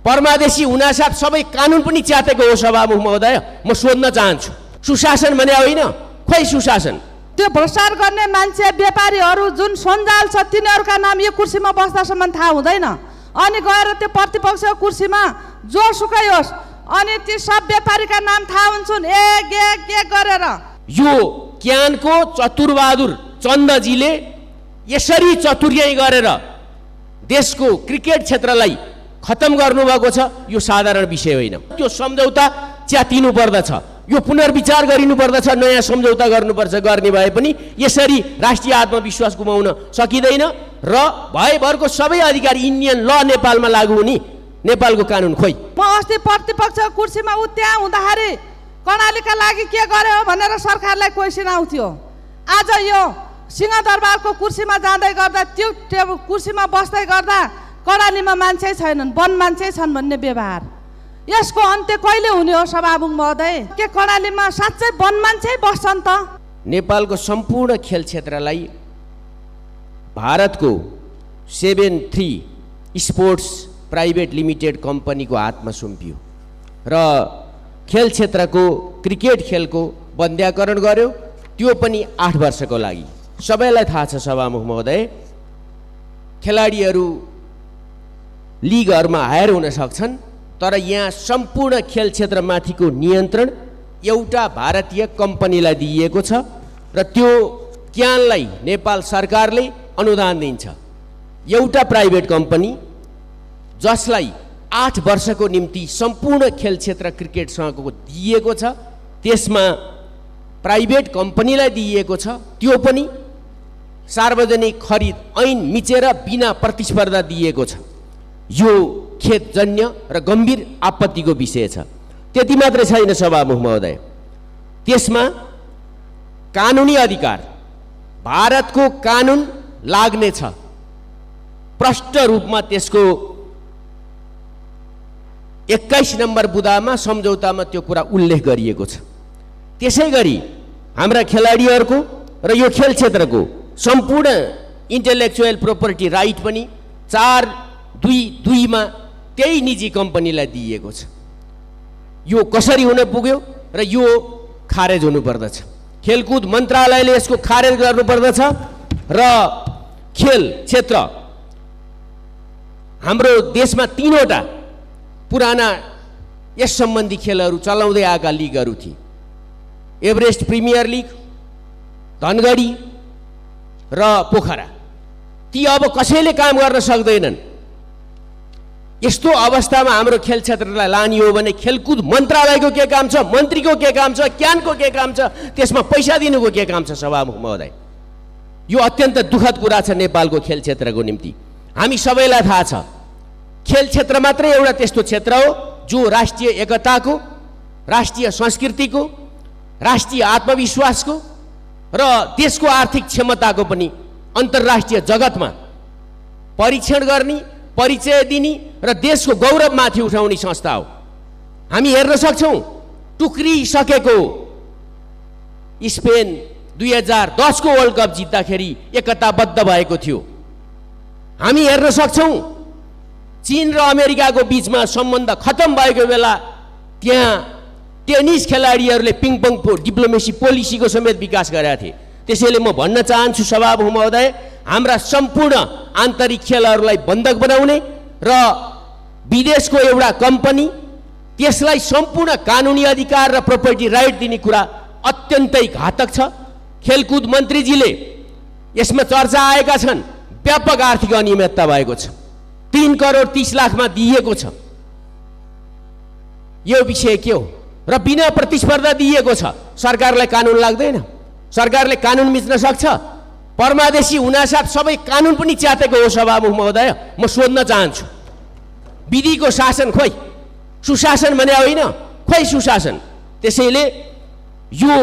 परमादेशी हुनासाथ सबै कानुन पनि च्यातेको हो सभामुख महोदय। म सोध्न चाहन्छु, सुशासन भने होइन? खोइ सुशासन? त्यो भ्रष्टाचार गर्ने मान्छे व्यापारीहरू जुन सञ्जाल छ तिनीहरूका नाम यो कुर्सीमा बस्दासम्म थाहा हुँदैन, अनि गएर त्यो प्रतिपक्षको कुर्सीमा जोसुकै होस् अनि ती सब व्यापारीका नाम थाहा हुन्छन् एक एक एक गरेर। यो क्यानको चतुरबहादुर चन्दजीले यसरी चतुर्याई गरेर देशको क्रिकेट क्षेत्रलाई खत्म गर्नुभएको छ। यो साधारण विषय होइन। त्यो सम्झौता च्यातिनु पर्दछ, यो पुनर्विचार गरिनु पर्दछ, नयाँ सम्झौता गर्नुपर्छ। गर्ने भए पनि यसरी राष्ट्रिय आत्मविश्वास गुमाउन सकिँदैन र भएभरको सबै अधिकार इन्डियन ल नेपालमा लागू हुने नेपालको कानुन खोइ। म अस्ति प्रतिपक्षको कुर्सीमा त्यहाँ हुँदाखेरि कर्णालीका लागि के गरे हो भनेर सरकारलाई क्वेसन आउँथ्यो। आज यो सिंहदरबारको कुर्सीमा जाँदै गर्दा त्यो कुर्सीमा बस्दै गर्दा कर्णालीमा मान्छे छैनन्, वन मान्छे छन् भन्ने व्यवहार, यसको अन्त्य कहिले हुने हो सभामुख महोदय? के कर्णालीमा साँच्चै वन मान्छे बस्छन् त? नेपालको सम्पूर्ण खेल क्षेत्रलाई भारतको 73 स्पोर्ट्स प्राइभेट लिमिटेड कम्पनीको हातमा सुम्पियो र खेल क्षेत्रको क्रिकेट खेलको बन्द्याकरण गर्यो, त्यो पनि 8 वर्षको लागि। सबैलाई थाहा छ सभामुख महोदय, खेलाडीहरू लिगहरूमा हायर हुन सक्छन्, तर यहाँ सम्पूर्ण खेल क्षेत्रमाथिको नियन्त्रण एउटा भारतीय कम्पनीलाई दिइएको छ र त्यो क्यानलाई नेपाल सरकारले अनुदान दिन्छ। एउटा प्राइभेट कम्पनी जसलाई 8 वर्षको निम्ति सम्पूर्ण खेल क्षेत्र क्रिकेटसँगको दिइएको छ, त्यसमा प्राइभेट कम्पनीलाई दिइएको छ, त्यो पनि सार्वजनिक खरिद ऐन मिचेर बिना प्रतिस्पर्धा दिएको छ। यो खेदजन्य र गम्भीर आपत्तिको विषय छ। त्यति मात्रै छैन सभामुख महोदय, त्यसमा कानुनी अधिकार भारतको कानुन लाग्नेछ, प्रष्ट रूपमा त्यसको 21 नम्बर बुदामा सम्झौतामा त्यो कुरा उल्लेख गरिएको छ। त्यसै गरी हाम्रा खेलाडीहरूको र यो खेल क्षेत्रको सम्पूर्ण इन्टेलेक्चुअल प्रोपर्टी राइट पनि 422 मा त्यही निजी कम्पनीलाई दिइएको छ। यो कसरी हुन पुग्यो र यो खारेज हुनुपर्दछ। खेलकुद मन्त्रालयले यसको खारेज गर्नुपर्दछ र खेल क्षेत्र हाम्रो देशमा 3वटा पुराना यस सम्बन्धी खेलहरू चलाउँदै आएका लिगहरू थिए, एभरेस्ट प्रिमियर लिग, धनगढी र पोखरा। ती अब कसैले काम गर्न सक्दैनन्। यस्तो अवस्थामा हाम्रो खेल क्षेत्रलाई लाने हो भने खेलकुद मन्त्रालयको के काम छ, मन्त्रीको के काम छ, क्यानको के काम छ, त्यसमा पैसा दिनुको के काम छ सभामुख महोदय? यो अत्यन्त दुःखद कुरा छ नेपालको खेल क्षेत्रको निम्ति। हामी सबैलाई थाहा छ, खेल क्षेत्र मात्रै एउटा त्यस्तो क्षेत्र हो जो राष्ट्रिय एकताको, राष्ट्रिय संस्कृतिको, राष्ट्रिय आत्मविश्वासको र देशको आर्थिक क्षमताको पनि अन्तर्राष्ट्रिय जगतमा परीक्षण गर्ने, परिचय दिने र देशको गौरव माथि उठाउने संस्था हो। हामी हेर्न सक्छौँ टुक्रिसकेको स्पेन 2010 को वर्ल्ड कप जित्दाखेरि एकताबद्ध भएको थियो। हामी हेर्न सक्छौँ चीन र अमेरिकाको बीचमा सम्बन्ध खत्म भएको बेला त्यहाँ टेनिस खेलाडीहरूले पिङपङ डिप्लोमेसी पोलिसीको समेत विकास गरेका थिए। त्यसैले म भन्न चाहन्छु सभामुख महोदय, हाम्रा सम्पूर्ण आन्तरिक खेलहरूलाई बन्धक बनाउने र विदेशको एउटा कम्पनी त्यसलाई सम्पूर्ण कानुनी अधिकार र प्रोपर्टी राइट दिने कुरा अत्यन्तै घातक छ। खेलकुद मन्त्रीजीले यसमा चर्चा आएका छन्, व्यापक आर्थिक अनियमितता भएको छ, 3 करोड 30 लाखमा दिइएको छ। यो विषय के हो र बिना प्रतिस्पर्धा दिइएको छ। सरकारलाई कानुन लाग्दैन? सरकारले कानुन मिच्न सक्छ? परमादेशी हुनासाथ सबै कानुन पनि च्यातेको हो सभामुख महोदय। म सोध्न चाहन्छु, विधिको शासन खोइ? सुशासन भने होइन? खोइ सुशासन? त्यसैले यो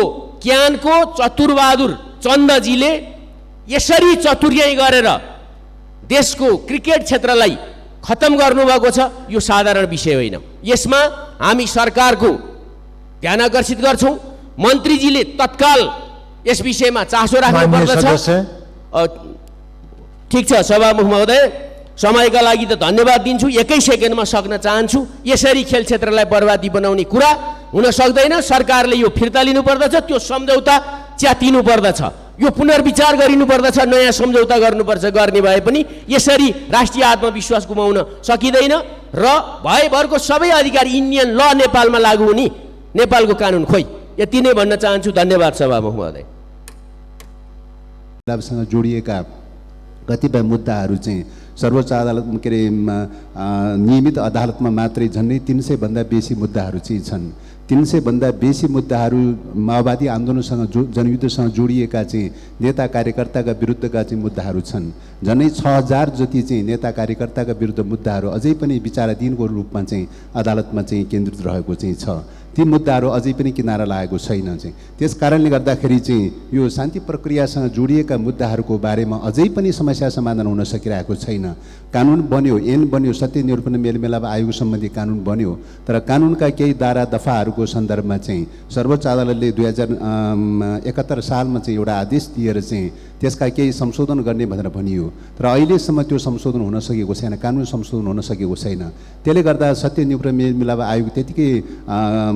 क्यानको चतुरबहादुर चन्दजीले यसरी चतुर्याई गरेर देशको क्रिकेट क्षेत्रलाई खत्म गर्नुभएको छ। यो साधारण विषय होइन। यसमा हामी सरकारको ध्यान आकर्षित गर्छौँ। मन्त्रीजीले तत्काल यस विषयमा चासो राख्नु पर्दछ। ठिक छ सभामुख महोदय, समयका लागि त धन्यवाद दिन्छु, 1 सेकेन्डमा सक्न चाहन्छु। यसरी खेल क्षेत्रलाई बर्बादी बनाउने कुरा हुन सक्दैन। सरकारले यो फिर्ता लिनुपर्दछ, त्यो सम्झौता च्यातिनु पर्दछ, यो पुनर्विचार गरिनु पर्दछ, नयाँ सम्झौता गर्नुपर्छ। गर्ने भए पनि यसरी राष्ट्रिय आत्मविश्वास गुमाउन सकिँदैन र भएभरको सबै अधिकार इन्डियन ल नेपालमा लागू हुने नेपालको कानुन खोइ। यति नै भन्न चाहन्छु। धन्यवाद सभामुख महोदय। सँग जोडिएका कतिपय मुद्दाहरू चाहिँ सर्वोच्च अदालत के अरे नियमित अदालतमा मात्रै झन्डै 300 भन्दा बेसी मुद्दाहरू चाहिँ छन्। 300 भन्दा बेसी मुद्दाहरू माओवादी आन्दोलनसँग जनयुद्धसँग जोडिएका चाहिँ नेता कार्यकर्ताका विरुद्धका चाहिँ मुद्दाहरू छन्। झन्डै 6000 जति चाहिँ नेता कार्यकर्ताका विरुद्ध मुद्दाहरू अझै पनि विचाराधीनको रूपमा चाहिँ अदालतमा चाहिँ केन्द्रित रहेको चाहिँ छ। ती मुद्दाहरू अझै पनि किनारा लागेको छैन चाहिँ। त्यस कारणले गर्दाखेरि चाहिँ यो शान्ति प्रक्रियासँग जोडिएका मुद्दाहरूको बारेमा अझै पनि समस्या समाधान हुन सकिरहेको छैन। कानुन बन्यो, ऐन बन्यो, सत्य निरूपण मेलमिलाप आयोग सम्बन्धी कानुन बन्यो, तर कानुनका केही धारा दफाहरूको सन्दर्भमा चाहिँ सर्वोच्च अदालतले 2071 सालमा चाहिँ एउटा आदेश दिएर चाहिँ त्यसका केही संशोधन गर्ने भनेर भनियो, तर अहिलेसम्म त्यो संशोधन हुन सकेको छैन, कानुन संशोधन हुन सकेको छैन। त्यसले गर्दा सत्य निरूपण मेलमिलाप आयोग त्यतिकै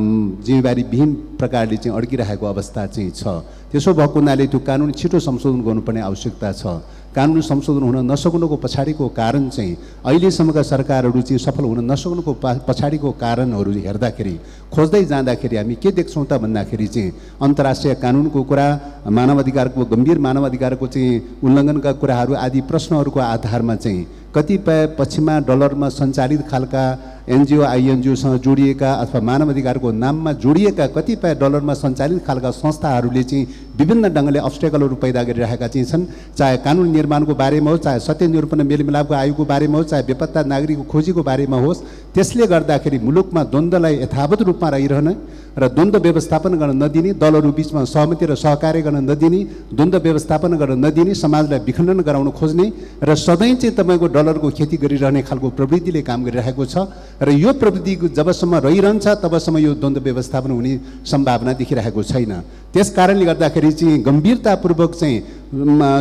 जिम्मेवारीविहीन प्रकारले चाहिँ अड्किरहेको अवस्था चाहिँ छ। त्यसो भएको हुनाले त्यो कानुन छिटो संशोधन गर्नुपर्ने आवश्यकता छ। कानुन संशोधन हुन नसक्नुको पछाडिको कारण चाहिँ अहिलेसम्मका सरकारहरू चाहिँ सफल हुन नसक्नुको पछाडिको कारणहरू हेर्दाखेरि खोज्दै जाँदाखेरि हामी के देख्छौँ त भन्दाखेरि चाहिँ अन्तर्राष्ट्रिय कानुनको कुरा, मानवाधिकारको गम्भीर मानवाधिकारको चाहिँ उल्लङ्घनका कुराहरू आदि प्रश्नहरूको आधारमा चाहिँ कतिपय पश्चिमा डलरमा सञ्चालित खालका एनजिओ आइएनजिओसँग जोडिएका अथवा मानवाधिकारको नाममा जोडिएका कतिपय डलरमा सञ्चालित खालका संस्थाहरूले चाहिँ विभिन्न ढङ्गले अब्स्टेकलहरू पैदा गरिरहेका चाहिँ छन्। चाहे कानुन निर्माणको बारेमा होस्, चाहे सत्य निरूपण मेलमिलापको आयोगको बारेमा होस्, चाहे बेपत्ता नागरिकको खोजीको बारेमा होस्, त्यसले गर्दाखेरि मुलुकमा द्वन्द्वलाई यथावत रूपमा रहिरहन र द्वन्द्व व्यवस्थापन गर्न नदिने, दलहरू बिचमा सहमति र सहकार्य गर्न नदिने, द्वन्द्व व्यवस्थापन गर्न नदिने, समाजलाई विखण्डन गराउन खोज्ने र सधैँ चाहिँ तपाईँको डलरको खेती गरिरहने खालको प्रवृत्तिले काम गरिरहेको छ। र यो प्रवृत्ति जबसम्म रहिरहन्छ तबसम्म यो द्वन्द्व व्यवस्थापन हुने सम्भावना देखिरहेको छैन। त्यस कारणले गर्दाखेरि चाहिँ गम्भीरतापूर्वक चाहिँ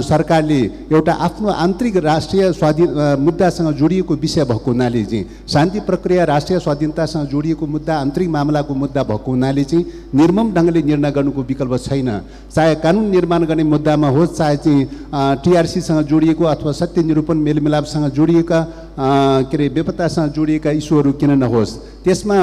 सरकारले एउटा आफ्नो आन्तरिक राष्ट्रिय स्वाधीन मुद्दासँग जोडिएको विषय भएको हुनाले चाहिँ शान्ति प्रक्रिया राष्ट्रिय स्वाधीनतासँग जोडिएको मुद्दा, आन्तरिक मामलाको मुद्दा भएको हुनाले चाहिँ निर्मम ढङ्गले निर्णय गर्नुको विकल्प छैन। चाहे कानुन निर्माण गर्ने मुद्दामा होस्, चाहे चाहिँ टिआरसीसँग जोडिएको अथवा सत्य निरूपण मेलमिलापसँग जोडिएका के अरे बेपत्तासँग जोडिएका इस्युहरू किन नहोस्, त्यसमा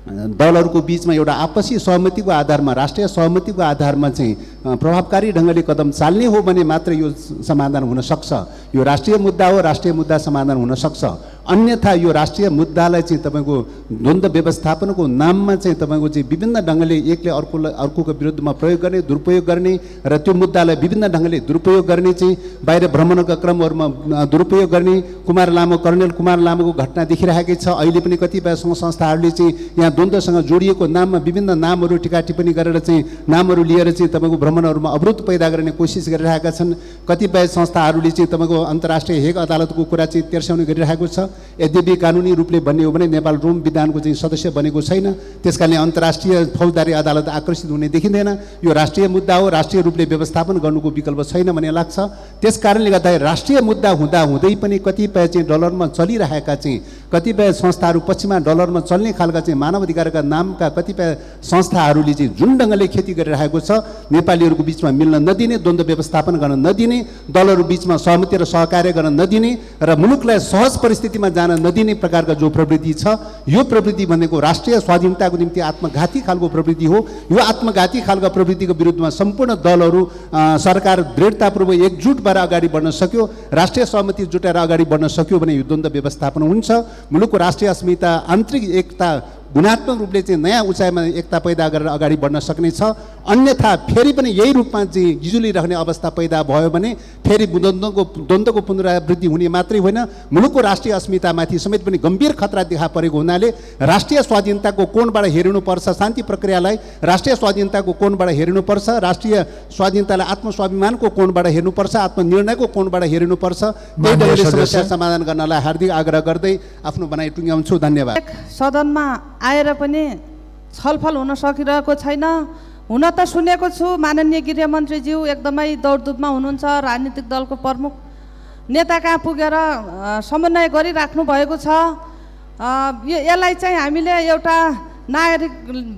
दलहरूको बिचमा एउटा आपसी सहमतिको आधारमा, राष्ट्रिय सहमतिको आधारमा चाहिँ प्रभावकारी ढङ्गले कदम चाल्ने हो भने मात्र यो समाधान हुन सक्छ। यो राष्ट्रिय मुद्दा हो, राष्ट्रिय मुद्दा समाधान हुन सक्छ। अन्यथा यो राष्ट्रिय मुद्दालाई चाहिँ तपाईँको द्वन्द्व व्यवस्थापनको नाममा चाहिँ तपाईँको चाहिँ विभिन्न ढङ्गले एकले अर्कोको विरुद्धमा प्रयोग गर्ने, दुरुपयोग गर्ने र त्यो मुद्दालाई विभिन्न ढङ्गले दुरुपयोग गर्ने, चाहिँ बाहिर भ्रमणका क्रमहरूमा दुरुपयोग गर्ने, कर्णेल कुमार लामाको घटना देखिरहेकै छ। अहिले पनि कतिपय सङ्घ संस्थाहरूले चाहिँ यहाँ द्वन्द्वसँग जोडिएको नाममा विभिन्न नामहरू टिका टिप्पणी गरेर चाहिँ नामहरू लिएर चाहिँ तपाईँको भ्रमणहरूमा अवरोध पैदा गर्ने कोसिस गरिरहेका छन्। कतिपय संस्थाहरूले चाहिँ तपाईँको अन्तर्राष्ट्रिय हेग अदालतको कुरा चाहिँ तेर्स्याउने गरिरहेको छ। यद्यपि कानुनी रूपले भन्ने हो भने नेपाल रोम विधानको चाहिँ सदस्य बनेको छैन, त्यसकारणले अन्तर्राष्ट्रिय फौजदारी अदालत आकर्षित हुने देखिँदैन। यो राष्ट्रिय मुद्दा हो, राष्ट्रिय रूपले व्यवस्थापन गर्नुको विकल्प छैन भन्ने लाग्छ। त्यस कारणले गर्दाखेरि राष्ट्रिय मुद्दा हुँदा हुँदै पनि कतिपय चाहिँ डलरमा चलिरहेका चाहिँ कतिपय संस्थाहरू पश्चिमा डलरमा चल्ने खालका चाहिँ मानवाधिकारका नामका कतिपय संस्थाहरूले चाहिँ जुन ढङ्गले खेती गरिरहेको छ, नेपालीहरूको बिचमा मिल्न नदिने, द्वन्द्व व्यवस्थापन गर्न नदिने, दलहरू बिचमा सहमति र सहकार्य गर्न नदिने र मुलुकलाई सहज परिस्थितिमा जान नदिने प्रकारका जो प्रवृत्ति छ, यो प्रवृत्ति भनेको राष्ट्रिय स्वाधीनताको निम्ति आत्मघाती खालको प्रवृत्ति हो। यो आत्मघाती खालको प्रवृत्तिको विरुद्धमा सम्पूर्ण दलहरू सरकार दृढतापूर्वक एकजुट भएर अगाडि बढ्न सक्यो, राष्ट्रिय सहमति जुटाएर अगाडि बढ्न सक्यो भने यो द्वन्द्व व्यवस्थापन हुन्छ। मुलुकको राष्ट्रिय अस्मिता, आन्तरिक एकता गुणात्मक रूपले चाहिँ नयाँ उचाइमा एकता पैदा गरेर अगाडि बढ्न सक्ने छ। अन्यथा फेरि पनि यही रूपमा चाहिँ गिजुलिरहने अवस्था पैदा भयो भने फेरि द्वन्द्वको पुनरावृत्ति हुने मात्रै होइन, मुलुकको राष्ट्रिय अस्मितामाथि समेत पनि गम्भीर खतरा देखा परेको हुनाले राष्ट्रिय स्वाधीनताको कोणबाट हेर्नुपर्छ, शान्ति प्रक्रियालाई राष्ट्रिय स्वाधीनताको कोणबाट हेर्नुपर्छ, राष्ट्रिय स्वाधीनतालाई आत्मस्वाभिमानको कोणबाट हेर्नुपर्छ, आत्मनिर्णयको कोणबाट हेर्नुपर्छ। त्यही ढङ्गले समस्या समाधान गर्नलाई हार्दिक आग्रह गर्दै आफ्नो भनाइ टुङ्ग्याउँछु। धन्यवाद। सदनमा आएर पनि छलफल हुन सकिरहेको छैन। हुन त सुनेको छु माननीय गृहमन्त्रीज्यू एकदमै दौडधुपमा हुनुहुन्छ, राजनीतिक दलको प्रमुख नेता कहाँ पुगेर समन्वय गरिराख्नु भएको छ। यसलाई चाहिँ हामीले एउटा नागरिक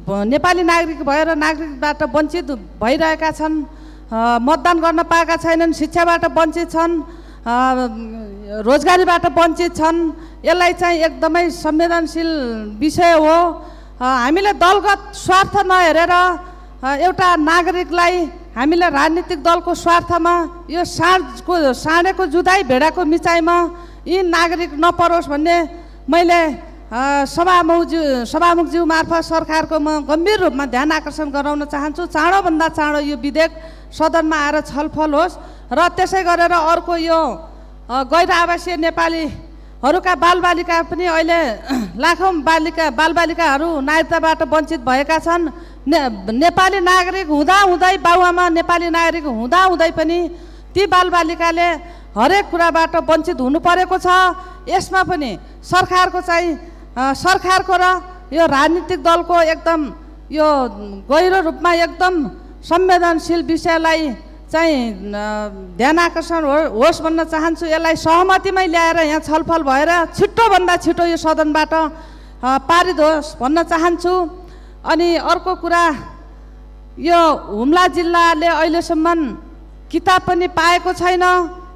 नेपाली नागरिक भएर नागरिकबाट वञ्चित भइरहेका छन्, मतदान गर्न पाएका छैनन्, शिक्षाबाट वञ्चित छन्, रोजगारीबाट वञ्चित छन्। यसलाई चाहिँ एकदमै संवेदनशील विषय हो। हामीले दलगत स्वार्थ नहेरेर एउटा नागरिकलाई हामीले राजनीतिक दलको स्वार्थमा यो साँडेको जुधाइ भेडाको मिचाइमा यी नागरिक नपरोस् भन्ने मैले सभामुखज्यू मार्फत सरकारको म गम्भीर रूपमा ध्यान आकर्षण गराउन चाहन्छु। चाँडोभन्दा चाँडो यो विधेयक सदनमा आएर छलफल होस् र त्यसै गरेर अर्को यो गैर आवासीय नेपालीहरूका बालबालिका पनि अहिले लाखौँ बालबालिकाहरू नागरिकताबाट वञ्चित भएका छन्। नेपाली नागरिक हुँदाहुँदै बाबुआमा नेपाली नागरिक हुँदाहुँदै पनि ती बालबालिकाले हरेक कुराबाट वञ्चित हुनु परेको छ। यसमा पनि सरकारको र यो राजनीतिक दलको एकदम यो गहिरो रूपमा एकदम संवेदनशील विषयलाई चाहिँ ध्यान आकर्षण होस् भन्न चाहन्छु। यसलाई सहमतिमै ल्याएर यहाँ छलफल भएर छिटोभन्दा छिटो यो सदनबाट पारित होस् भन्न चाहन्छु। अनि अर्को कुरा, यो हुम्ला जिल्लाले अहिलेसम्म किताब पनि पाएको छैन,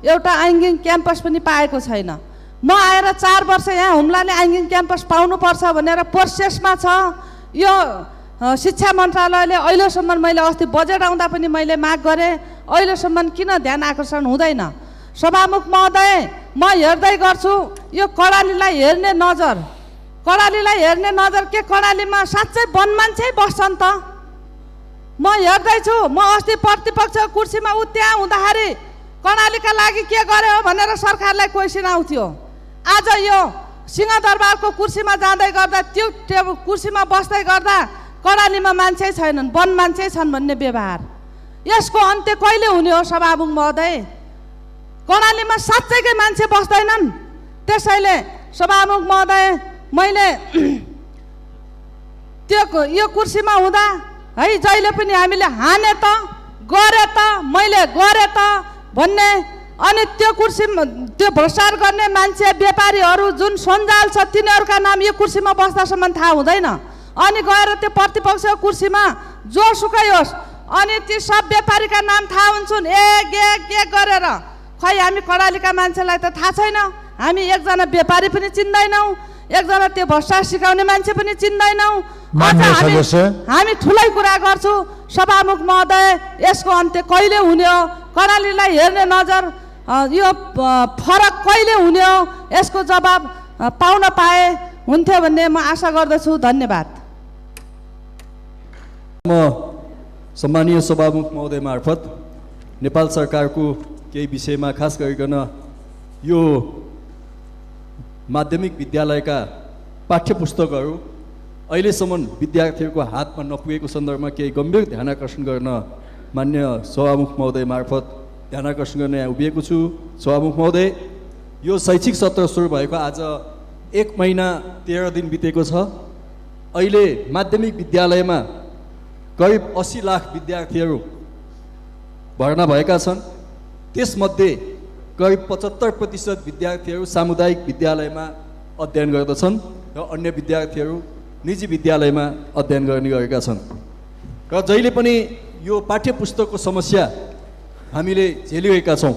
एउटा आइङ्गिङ क्याम्पस पनि पाएको छैन। म आएर 4 वर्ष यहाँ हुम्लाले आइङ्गिङ क्याम्पस पाउनुपर्छ भनेर प्रोसेसमा छ। यो शिक्षा मन्त्रालयले अहिलेसम्म, मैले अस्ति बजेट आउँदा पनि मैले माग गरेँ, अहिलेसम्म किन ध्यान आकर्षण हुँदैन? सभामुख महोदय, म हेर्दै गर्छु यो कर्णालीलाई हेर्ने नजर के कर्णालीमा साँच्चै वन मान्छे बस्छन् त? म हेर्दैछु, म अस्ति प्रतिपक्ष कुर्सीमा त्यहाँ हुँदाखेरि कर्णालीका लागि के गरे हो भनेर सरकारलाई क्वेसन आउँथ्यो। आज यो सिंहदरबारको कुर्सीमा जाँदै गर्दा त्यो कुर्सीमा बस्दै गर्दा कर्णालीमा मान्छे छैनन्, वन मान्छे छन् भन्ने व्यवहार, यसको अन्त्य कहिले हुने हो सभामुख महोदय? कर्णालीमा साँच्चैकै मान्छे बस्दैनन्। त्यसैले सभामुख महोदय, मैले यो कुर्सीमा हुँदा है जहिले पनि हामीले हाने त गरे त मैले गरे त भन्ने, अनि त्यो कुर्सीमा त्यो भ्रष्टाचार गर्ने मान्छे व्यापारीहरू जुन सञ्जाल छ तिनीहरूका नाम यो कुर्सीमा बस्दासम्म थाहा हुँदैन। अनि गएर त्यो प्रतिपक्षको कुर्सीमा जोसुकै होस्, अनि ती सब व्यापारीका नाम थाहा हुन्छन् के गरेर। खै हामी कर्णालीका मान्छेलाई त थाहा छैन, हामी एकजना व्यापारी पनि चिन्दैनौँ, एकजना त्यो भ्रष्टाचार सिकाउने मान्छे पनि चिन्दैनौँ। हामी ठुलै कुरा गर्छु। सभामुख महोदय, यसको अन्त्य कहिले हुने हो? कर्णालीलाई हेर्ने नजर, यो फरक कहिले हुने हो? यसको जवाब पाउन पाए हुन्थ्यो भन्ने म आशा गर्दछु। धन्यवाद। म सम्मानीय सभामुख महोदय मार्फत नेपाल सरकारको केही विषयमा खास गरिकन यो माध्यमिक विद्यालयका पाठ्यपुस्तकहरू अहिलेसम्म विद्यार्थीहरूको हातमा नपुगेको सन्दर्भमा केही गम्भीर ध्यान आकर्षण गर्न मान्य सभामुख महोदय मार्फत ध्यान आकर्षण गर्न यहाँ उभिएको छु। सभामुख महोदय, यो शैक्षिक सत्र सुरु भएको आज 1 महिना 13 दिन बितेको छ। अहिले माध्यमिक विद्यालयमा करिब 80 लाख विद्यार्थीहरू भर्ना भएका छन्। त्यसमध्ये करिब 75% विद्यार्थीहरू सामुदायिक विद्यालयमा अध्ययन गर्दछन् र अन्य विद्यार्थीहरू निजी विद्यालयमा अध्ययन गर्ने गरेका छन्। र जहिले पनि यो पाठ्यपुस्तकको समस्या हामीले झेलिरहेका छौँ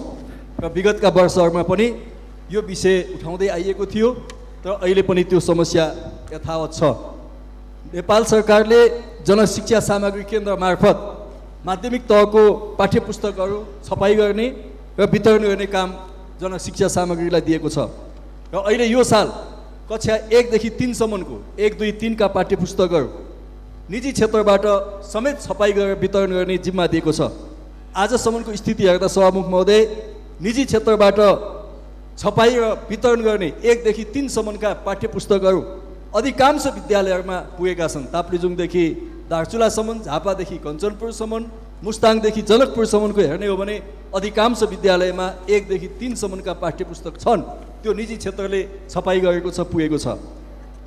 र विगतका वर्षहरूमा पनि यो विषय उठाउँदै आइएको थियो र अहिले पनि त्यो समस्या यथावत छ। नेपाल सरकारले जनशिक्षा सामग्री केन्द्र मार्फत माध्यमिक तहको पाठ्यपुस्तकहरू छपाई गर्ने र वितरण गर्ने काम जनशिक्षा सामग्रीलाई दिएको छ र अहिले यो साल कक्षा 1 देखि 3 सम्मको 1, 2, 3 का पाठ्यपुस्तकहरू निजी क्षेत्रबाट समेत छपाई गरेर वितरण गर्ने जिम्मा दिएको छ। आजसम्मको स्थिति हेर्दा सभामुख महोदय, निजी क्षेत्रबाट छपाई र वितरण गर्ने 1 देखि 3 सम्मका पाठ्यपुस्तकहरू अधिकांश विद्यालयहरूमा पुगेका छन्। ताप्लेजुङदेखि दार्चुलासम्म, झापादेखि कञ्चनपुरसम्म, मुस्ताङदेखि जनकपुरसम्मको हेर्ने हो भने अधिकांश विद्यालयमा 1 देखि 3 सम्मका पाठ्यपुस्तक छन्। त्यो निजी क्षेत्रले छपाई गरेको छ, पुगेको छ।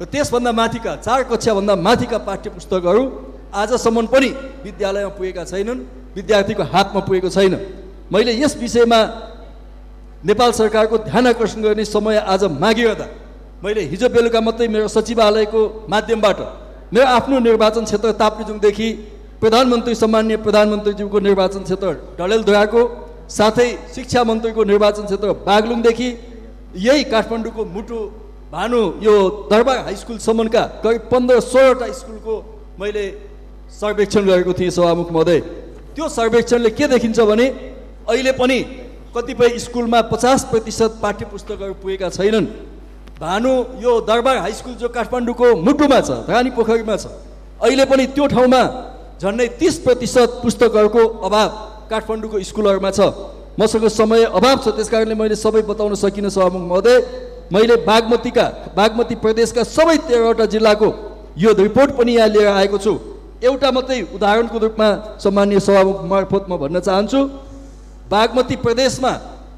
र त्यसभन्दा माथिका 4 कक्षाभन्दा माथिका पाठ्यपुस्तकहरू आजसम्म पनि विद्यालयमा पुगेका छैनन्, विद्यार्थीको हातमा पुगेको छैन। मैले यस विषयमा नेपाल सरकारको ध्यान आकर्षण गर्ने समय आज मागिरहँदा मैले हिजो बेलुका मात्रै मेरो सचिवालयको माध्यमबाट मेरो आफ्नो निर्वाचन क्षेत्र ताप्लेजुङदेखि प्रधानमन्त्री सम्माननीय प्रधानमन्त्रीज्यूको निर्वाचन क्षेत्र डडेलधुराको साथै शिक्षा मन्त्रीको निर्वाचन क्षेत्र बागलुङदेखि यही काठमाडौँको मुटु भानु यो दरबार हाई स्कुलसम्मका करिब 15-16वटा स्कुलको मैले सर्वेक्षण गरेको थिएँ सभामुख महोदय। त्यो सर्वेक्षणले के देखिन्छ भने अहिले पनि कतिपय स्कुलमा 50% पाठ्य पुस्तकहरू पुगेका छैनन्। भानु यो दरबार हाई स्कुल जो काठमाडौँको मुटुमा छ, रानी पोखरीमा छ, अहिले पनि त्यो ठाउँमा झन्डै 30% पुस्तकहरूको अभाव काठमाडौँको स्कुलहरूमा छ। मसँग समय अभाव छ, त्यसकारणले मैले सबै बताउन सकिनँ सभामुख महोदय। मैले बागमती प्रदेशका सबै 13वटा जिल्लाको यो रिपोर्ट पनि यहाँ लिएर आएको छु। एउटा मात्रै उदाहरणको रूपमा सम्माननीय सभामुख मार्फत म भन्न चाहन्छु, बागमती प्रदेशमा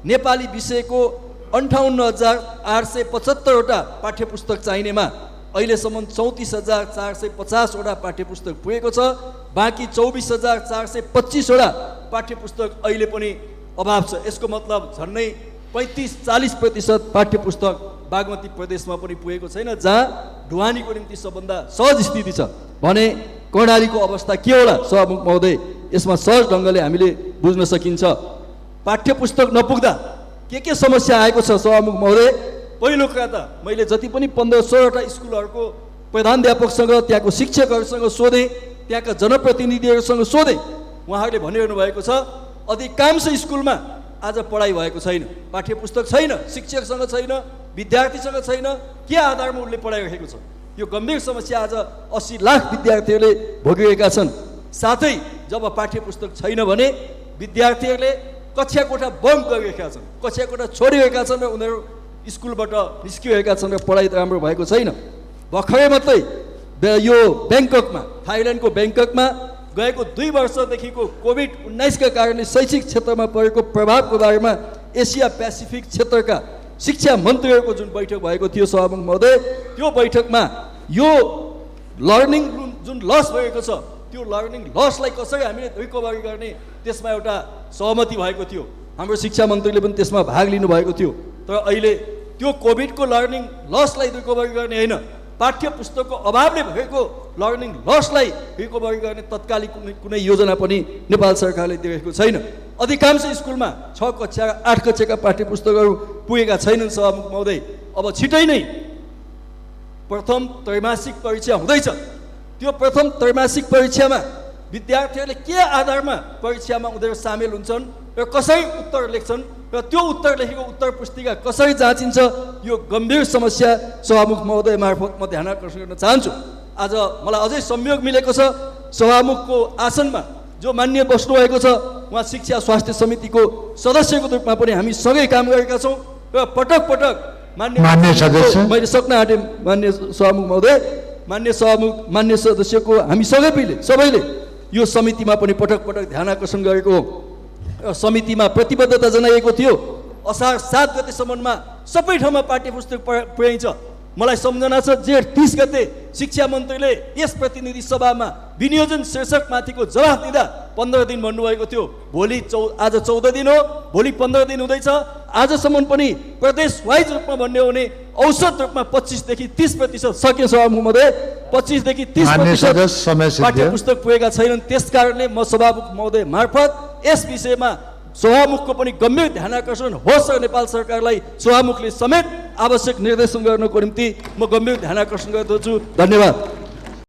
नेपाली विषयको 58,875वटा पाठ्य पुस्तक चाहिनेमा अहिलेसम्म 34,450वटा पाठ्य पुस्तक पुगेको छ। बाँकी 24,425वटा पाठ्य पुस्तक अहिले पनि अभाव छ। यसको मतलब झन्डै 35-40% पाठ्य पुस्तक बागमती प्रदेशमा पनि पुगेको छैन, जहाँ ढुवानीको निम्ति सबभन्दा सहज स्थिति छ भने कर्णालीको अवस्था के होला सभामुख महोदय, यसमा सहज ढङ्गले हामीले बुझ्न सकिन्छ। पाठ्य पुस्तक नपुग्दा के समस्या आएको छ सभामुख महोदय? पहिलो कुरा त मैले जति पनि 15-16वटा स्कुलहरूको प्रधानाध्यापकसँग, त्यहाँको शिक्षकहरूसँग सोधेँ, त्यहाँका जनप्रतिनिधिहरूसँग सोधेँ, उहाँहरूले भनिरहनु भएको छ अधिकांश स्कुलमा आज पढाइ भएको छैन, पाठ्य पुस्तक छैन, शिक्षकसँग छैन, विद्यार्थीसँग छैन। के आधारमा उसले पढाइरहेको छ? यो गम्भीर समस्या आज 80 लाख विद्यार्थीहरूले भोगिरहेका छन्। साथै जब पाठ्य पुस्तक छैन भने विद्यार्थीहरूले कक्षा कोठा बन्द गरिरहेका छन्, कक्षा कोठा छोडिरहेका छन् र उनीहरू स्कुलबाट निस्किरहेका छन् र पढाइ राम्रो भएको छैन। भर्खरै मात्रै यो ब्याङ्ककमा, थाइल्यान्डको ब्याङ्ककमा गएको 2 वर्षदेखिको कोभिड-19का कारणले शैक्षिक क्षेत्रमा परेको प्रभावको बारेमा एसिया पेसिफिक क्षेत्रका शिक्षा मन्त्रीहरूको जुन बैठक भएको थियो सभामुख महोदय, त्यो बैठकमा यो लर्निङ जुन लस भएको छ त्यो लर्निङ लसलाई कसरी हामीले रिकभरी गर्ने त्यसमा एउटा सहमति भएको थियो। हाम्रो शिक्षा मन्त्रीले पनि त्यसमा भाग लिनुभएको थियो। तर अहिले त्यो कोभिडको लर्निङ लसलाई रिकभरी गर्ने होइन, पाठ्य पुस्तकको अभावले भएको लर्निङ लसलाई रिकभरी गर्ने तत्कालीन कुनै योजना पनि नेपाल सरकारले दिएको छैन। अधिकांश स्कुलमा 6 कक्षा 8 कक्षाका पाठ्य पुस्तकहरू पुगेका छैनन् सभामुख महोदय। अब छिटै नै प्रथम त्रैमासिक परीक्षा हुँदैछ। त्यो प्रथम त्रैमासिक परीक्षामा विद्यार्थीहरूले के आधारमा परीक्षामा उनीहरू सामेल हुन्छन् र कसरी उत्तर लेख्छन् र त्यो उत्तर लेखेको उत्तर पुस्तिका कसरी जाँचिन्छ, यो गम्भीर समस्या सभामुख महोदय मार्फत म ध्यान आकर्षण गर्न चाहन्छु। आज मलाई अझै संयोग मिलेको छ, सभामुखको आसनमा जो मान्य बस्नुभएको छ उहाँ शिक्षा स्वास्थ्य समितिको सदस्यको रूपमा पनि हामी सँगै काम गरेका छौँ र पटक पटक मान्य सदस्य, मैले सक्न आँटेँ मान्य सभामुख महोदय, मान्य सदस्यको हामी सबैले यो समितिमा पनि पटक पटक ध्यान आकर्षण गरेको हो। समितिमा प्रतिबद्धता जनाइएको थियो असार 7 गतेसम्ममा सबै ठाउँमा पाठ्य पुस्तक पुर्याइन्छ। मलाई सम्झना छ जेठ 30 गते शिक्षा मन्त्रीले यस प्रतिनिधि सभामा विनियोजन शीर्षकमाथिको जवाफ दिँदा 15 दिन भन्नुभएको थियो। आज 14 दिन हो, भोलि 15 दिन हुँदैछ। आजसम्म पनि प्रदेश वाइज रूपमा भन्ने हो भने औसत रूपमा 25 देखि 30% सके सभामुख महोदय, 25 देखि 30% पाठ्य पुस्तक पुगेका छैनन्। त्यसकारणले म सभामुख महोदय मार्फत यस विषयमा सभामुखको पनि गम्भीर ध्यान आकर्षण होस् र नेपाल सरकारलाई सभामुखले समेत आवश्यक निर्देशन गर्नको निम्ति म गम्भीर ध्यान आकर्षण गर्दछु। धन्यवाद।